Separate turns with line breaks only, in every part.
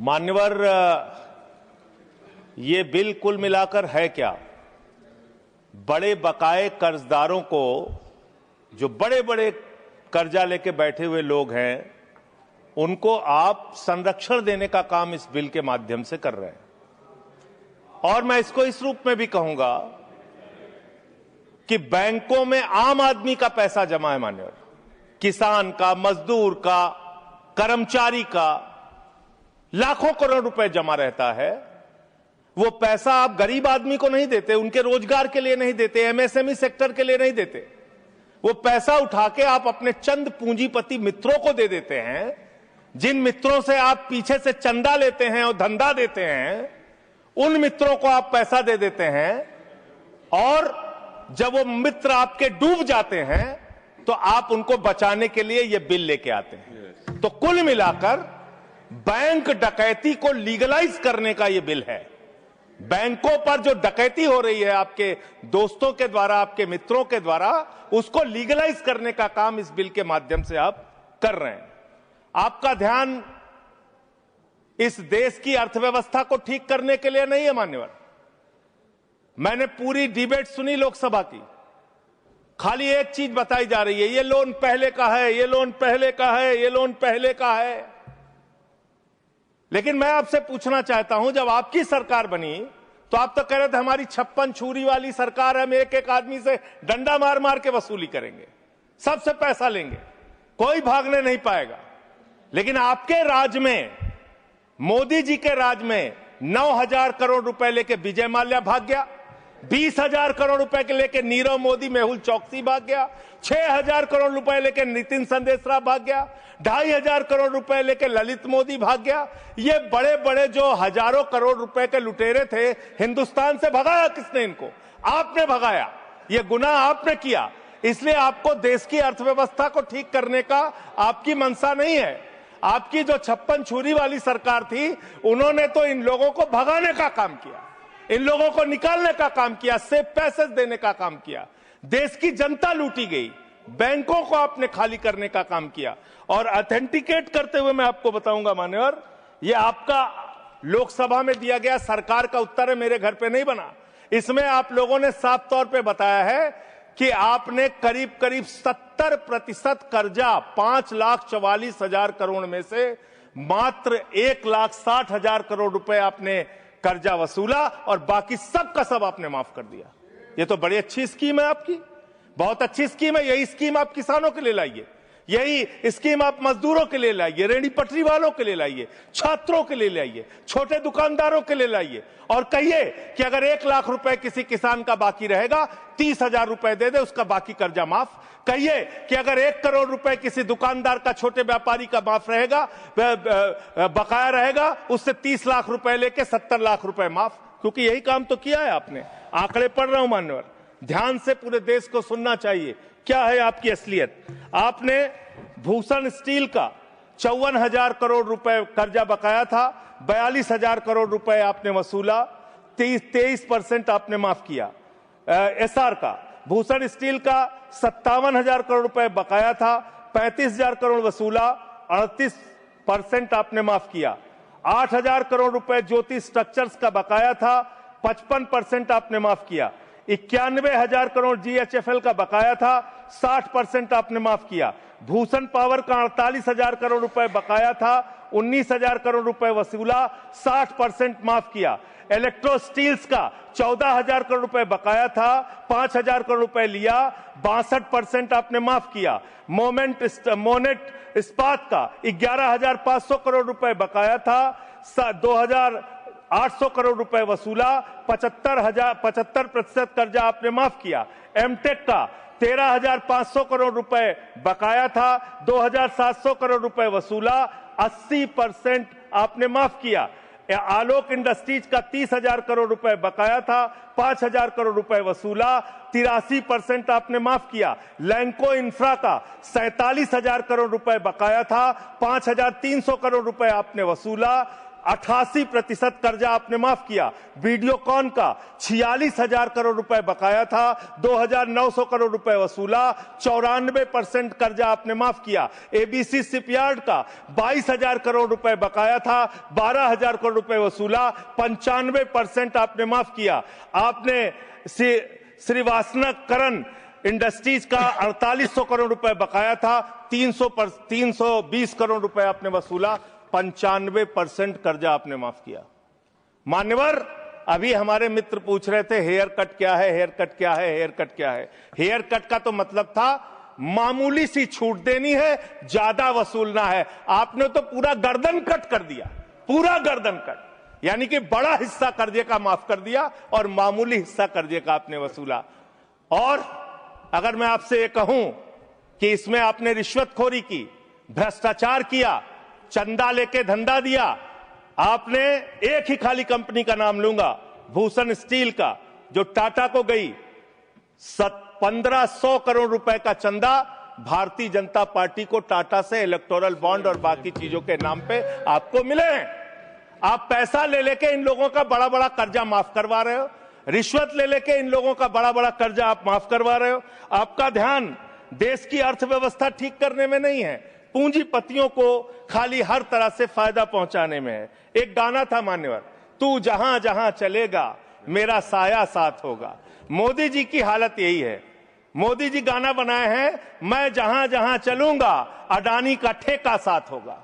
मान्यवर, ये बिल कुल मिलाकर है क्या? बड़े बकाए कर्जदारों को, जो बड़े बड़े कर्जा लेके बैठे हुए लोग हैं, उनको आप संरक्षण देने का काम इस बिल के माध्यम से कर रहे हैं। और मैं इसको इस रूप में भी कहूंगा कि बैंकों में आम आदमी का पैसा जमा है। मान्यवर, किसान का, मजदूर का, कर्मचारी का लाखों करोड़ रुपए जमा रहता है। वो पैसा आप गरीब आदमी को नहीं देते, उनके रोजगार के लिए नहीं देते, एमएसएमई सेक्टर के लिए नहीं देते। वो पैसा उठा के आप अपने चंद पूंजीपति मित्रों को दे देते हैं, जिन मित्रों से आप पीछे से चंदा लेते हैं और धंधा देते हैं, उन मित्रों को आप पैसा दे देते हैं। और जब वो मित्र आपके डूब जाते हैं तो आप उनको बचाने के लिए ये बिल लेके आते हैं। तो कुल मिलाकर बैंक डकैती को लीगलाइज करने का ये बिल है। बैंकों पर जो डकैती हो रही है आपके दोस्तों के द्वारा, आपके मित्रों के द्वारा, उसको लीगलाइज करने का काम इस बिल के माध्यम से आप कर रहे हैं। आपका ध्यान इस देश की अर्थव्यवस्था को ठीक करने के लिए नहीं है। मान्यवर, मैंने पूरी डिबेट सुनी लोकसभा की, खाली एक चीज बताई जा रही है, ये लोन पहले का है, ये लोन पहले का है, ये लोन पहले का है। लेकिन मैं आपसे पूछना चाहता हूं, जब आपकी सरकार बनी तो आप तो कह रहे थे हमारी 56 छुरी वाली सरकार है, हम एक एक आदमी से डंडा मार मार के वसूली करेंगे, सबसे पैसा लेंगे, कोई भागने नहीं पाएगा। लेकिन आपके राज में, मोदी जी के राज में 9,000 करोड़ रुपए लेके विजय माल्या भाग गया, 20,000 करोड़ रुपए के लेके नीरव मोदी, मेहुल चौकसी भाग गया, 6,000 करोड़ रुपए लेके नितिन संदेशरा भाग गया, 2,500 करोड़ रुपए लेके ललित मोदी भाग गया। ये बड़े बड़े जो हजारों करोड़ रुपए के लुटेरे थे, हिंदुस्तान से भगाया किसने इनको? आपने भगाया। ये गुनाह आपने किया। इसलिए आपको देश की अर्थव्यवस्था को ठीक करने का आपकी मंशा नहीं है। आपकी जो 56 छुरी वाली सरकार थी, उन्होंने तो इन लोगों को भगाने का काम किया, इन लोगों को निकालने का काम किया, सेफ पैसेज देने का काम किया। देश की जनता लूटी गई, बैंकों को आपने खाली करने का काम किया। और ऑथेंटिकेट करते हुए मैं आपको बताऊंगा मान्यवर, ये आपका लोकसभा में दिया गया सरकार का उत्तर है, मेरे घर पे नहीं बना। इसमें आप लोगों ने साफ तौर पे बताया है कि आपने करीब करीब 70% कर्जा 5,44,000 करोड़ में से मात्र 1,60,000 करोड़ रुपए आपने कर्जा वसूला और बाकी सब का सब आपने माफ कर दिया। ये तो बड़ी अच्छी स्कीम है आपकी, बहुत अच्छी स्कीम है। यही स्कीम आप किसानों के लिए लाइए, यही स्कीम आप मजदूरों के लिए लाइए, रेहड़ी पटरी वालों के लिए लाइए, छात्रों के लिए लाइए, छोटे दुकानदारों के लिए लाइए। और कहिए कि अगर 1 लाख रुपए किसी किसान का बाकी रहेगा, 30,000 रुपए दे दे, उसका बाकी कर्जा माफ। कहिए कि अगर 1 करोड़ रुपए किसी दुकानदार का, छोटे व्यापारी का माफ रहेगा, बकाया रहेगा, उससे 30 लाख रुपए लेके 70 लाख रुपए माफ। क्योंकि यही काम तो किया है आपने। आंकड़े पढ़ रहा हूं मान्यवर, ध्यान से पूरे देश को सुनना चाहिए क्या है आपकी असलियत। आपने भूषण स्टील का 54,000 करोड़ रुपए कर्जा बकाया था, 42,000 करोड़ रुपए आपने वसूला, 23% आपने माफ किया। एसआर का, भूषण स्टील का 57,000 करोड़ रुपए बकाया था, 35,000 करोड़ वसूला, 38% आपने माफ किया। 8,000 करोड़ रुपए ज्योति स्ट्रक्चर्स का बकाया था, 55% आपने माफ किया। 91,000 करोड़ जीएचएफएल का बकाया था, 60% आपने माफ किया। भूषण पावर का 48,000 करोड़ रुपए बकाया था, 19,000 करोड़ रुपए वसूला, 60% माफ किया। इलेक्ट्रो स्टील्स का 14,000 करोड़ रुपए बकाया था, 5,000 करोड़ रुपए लिया, 62% आपने माफ किया। मोनेट इस्पात का 11,500 करोड़ रुपए बकाया था, 2,800 करोड़ रुपए वसूला, 75% कर्जा आपने माफ किया। एमटेक का 13,500 करोड़ रुपए बकाया था, 2,700 करोड़ रुपए वसूला, 80% आपने माफ किया। आलोक इंडस्ट्रीज का 30,000 करोड़ रुपए बकाया था, 5,000 करोड़ रुपए वसूला, 83% आपने माफ किया। लैंको इंफ्रा का 47,000 करोड़ रुपए बकाया था, 5,300 करोड़ रुपए आपने वसूला, 88% कर्जा आपने माफ किया। वीडियोकॉन का 46,000 करोड़ रुपए बकाया था, 2,900 करोड़ रुपए वसूला, 94% कर्जा आपने माफ किया। एबीसी शिपयार्ड का 22,000 करोड़ रुपए बकाया था, 12,000 करोड़ रुपए वसूला, 95% आपने माफ किया। आपने श्रीवास्तव इंडस्ट्रीज का 4800 करोड़ रुपए बकाया था, 320 करोड़ रुपए आपने वसूला, 95% कर्जा आपने माफ किया। मान्यवर, अभी हमारे मित्र पूछ रहे थे हेयर कट क्या है, हेयर कट क्या है, हेयर कट क्या है। हेयर कट का तो मतलब था मामूली सी छूट देनी है, ज्यादा वसूलना है। आपने तो पूरा गर्दन कट कर दिया, पूरा गर्दन कट, यानी कि बड़ा हिस्सा कर्जे का माफ कर दिया और मामूली हिस्सा कर्जे का आपने वसूला। और अगर मैं आपसे ये कहूं कि इसमें आपने रिश्वतखोरी की, भ्रष्टाचार किया, चंदा लेके धंधा दिया, आपने एक ही खाली कंपनी का नाम लूंगा, भूषण स्टील का, जो टाटा को गई, 1500 करोड़ रुपए का चंदा भारतीय जनता पार्टी को टाटा से इलेक्टोरल बॉन्ड और बाकी चीजों के नाम पे आपको मिले हैं। आप पैसा ले लेके इन लोगों का बड़ा बड़ा कर्जा माफ करवा रहे हो, रिश्वत ले लेके इन लोगों का बड़ा बड़ा कर्जा आप माफ करवा रहे हो। आपका ध्यान देश की अर्थव्यवस्था ठीक करने में नहीं है, पूंजीपतियों को खाली हर तरह से फायदा पहुंचाने में है। एक गाना था मान्यवर, तू जहां जहां चलेगा मेरा साया साथ होगा। मोदी जी की हालत यही है। मोदी जी गाना बनाए हैं, मैं जहां जहां चलूंगा अडानी का ठेका साथ होगा।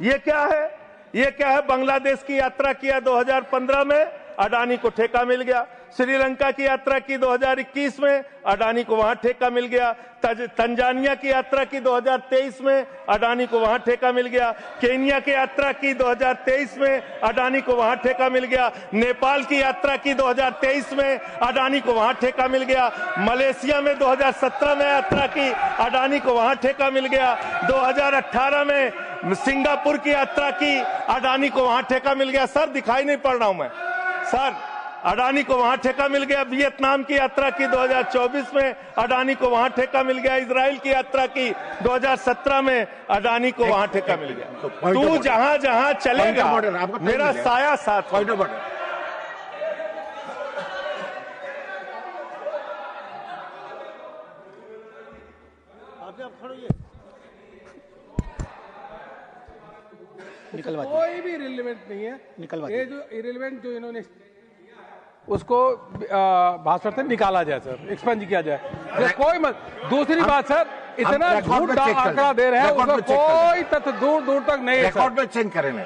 ये क्या है? ये क्या है? बांग्लादेश की यात्रा किया 2015 में, अडानी को ठेका मिल गया। श्रीलंका की यात्रा की 2021 में, अडानी को वहां ठेका मिल गया। तंजानिया की यात्रा की 2023 में, अडानी को वहां ठेका मिल गया। केन्या की यात्रा की 2023 में, अडानी को वहां ठेका मिल गया। नेपाल की यात्रा की 2023 में, अडानी को वहां ठेका मिल गया। मलेशिया में 2017 में यात्रा की, अडानी को वहां ठेका मिल गया। 2018 में सिंगापुर की यात्रा की, अडानी को वहां ठेका मिल गया। सर दिखाई नहीं पड़ रहा हूं मैं सर, अडानी को वहां ठेका मिल गया। वियतनाम की यात्रा की 2024 में, अडानी को वहां ठेका मिल गया। इजराइल की यात्रा की 2017 में, अडानी को वहां ठेका मिल गया। तू जहां जहां चलेगा मेरा साया साथ।
कोई भी रिलेवेंट नहीं है, ये जो इरेलीवेंट जो इन्होंने उसको भाषण से निकाला जाए सर, एक्सपेंज किया जाए। कोई मत। दूसरी बात सर, इतना झूठ आंकड़ा दे रहे हैं, उसका कोई तथ्य दूर दूर तक नहीं है।
रिकॉर्ड में चेक करेंगे,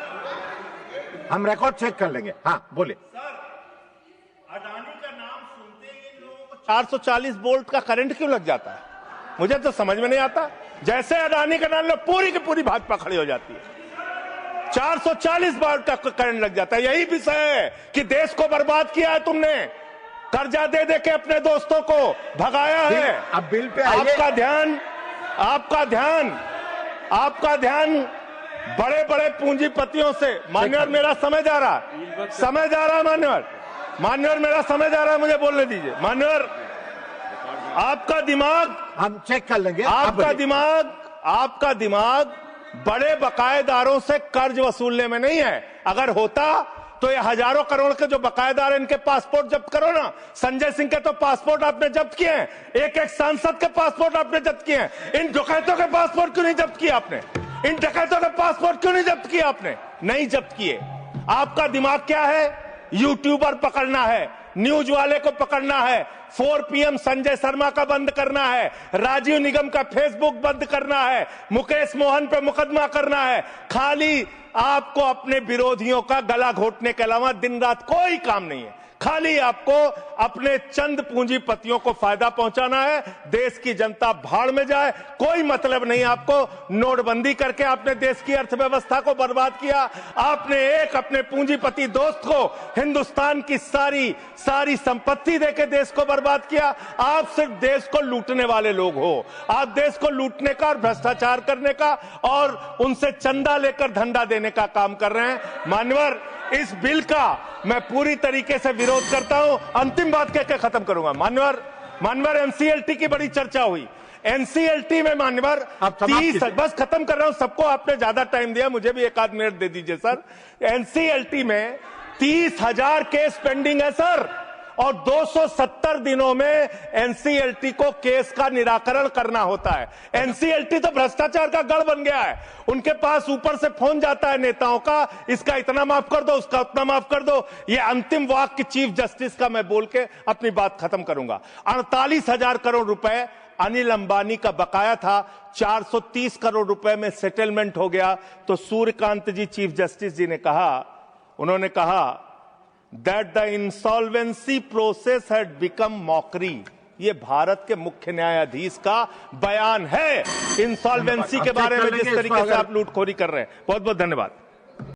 हम रिकॉर्ड चेक कर लेंगे। हाँ बोले।
अडानी का नाम सुनते ही इन लोगों को 440 वोल्ट का करंट क्यों लग जाता है? मुझे तो समझ में नहीं आता। जैसे अडानी का नाम लो, पूरी की पूरी भाजपा खड़ी हो जाती है। 440 वोल्ट का करंट लग जाता है। यही विषय है कि देश को बर्बाद किया है तुमने, कर्जा दे दे के अपने दोस्तों को भगाया है।
अब बिल पे
आपका ध्यान बड़े बड़े पूंजीपतियों से। मान्यवर मेरा समय जा रहा है, मान्यवर मेरा समय जा रहा है, मुझे बोलने दीजिए। मान्यवर, आपका दिमाग,
हम चेक कर लेंगे।
आपका दिमाग बड़े बकायेदारों से कर्ज वसूलने में नहीं है। अगर होता तो ये हजारों करोड़ के जो बकायेदार, इनके पासपोर्ट जब्त करो ना। संजय सिंह के तो पासपोर्ट आपने जब्त किए हैं, एक एक सांसद के पासपोर्ट आपने जब्त किए हैं। इन डकैतों के पासपोर्ट क्यों नहीं जब्त किए आपने? इन डकैतों के पासपोर्ट क्यों नहीं जब्त किए आपने? नहीं जब्त किए। आपका दिमाग क्या है? यूट्यूबर पकड़ना है, न्यूज वाले को पकड़ना है, 4 PM संजय शर्मा का बंद करना है, राजीव निगम का फेसबुक बंद करना है, मुकेश मोहन पे मुकदमा करना है। खाली आपको अपने विरोधियों का गला घोटने के अलावा दिन रात कोई काम नहीं है। खाली आपको अपने चंद पूंजीपतियों को फायदा पहुंचाना है। देश की जनता भाड़ में जाए, कोई मतलब नहीं आपको। नोटबंदी करके आपने देश की अर्थव्यवस्था को बर्बाद किया। आपने एक अपने पूंजीपति दोस्त को हिंदुस्तान की सारी संपत्ति देके देश को बर्बाद किया। आप सिर्फ देश को लूटने वाले लोग हो। आप देश को लूटने का और भ्रष्टाचार करने का और उनसे चंदा लेकर धंधा देने का काम कर रहे हैं। मान्यवर, इस बिल का मैं पूरी तरीके से विरोध करता हूं। अंतिम बात कहकर खत्म करूंगा। मान्यवर, MCLT की बड़ी चर्चा हुई। एनसीएलटी में मान्यवर
आप समाप्त
30,
कीजिए।
बस खत्म कर रहा हूं, सबको आपने ज्यादा टाइम दिया, मुझे भी 1 आध मिनट दे दीजिए सर। एनसीएलटी में 30,000 केस पेंडिंग है सर, और 270 दिनों में एनसीएलटी को केस का निराकरण करना होता है। एनसीएलटी तो भ्रष्टाचार का गढ़ बन गया है, उनके पास ऊपर से फोन जाता है नेताओं का, इसका इतना माफ कर दो, उसका उतना माफ कर दो। ये अंतिम वाक्य चीफ जस्टिस का मैं बोल के अपनी बात खत्म करूंगा। 48,000 करोड़ रुपए अनिल अंबानी का बकाया था, 430 करोड़ रुपए में सेटलमेंट हो गया। तो सूर्यकांत जी चीफ जस्टिस जी ने कहा, उन्होंने कहा that the insolvency process had become mockery। ये भारत के मुख्य न्यायाधीश का बयान है इंसॉल्वेंसी के बारे में, जिस तरीके से आप लूटखोरी कर रहे हैं। बहुत बहुत धन्यवाद।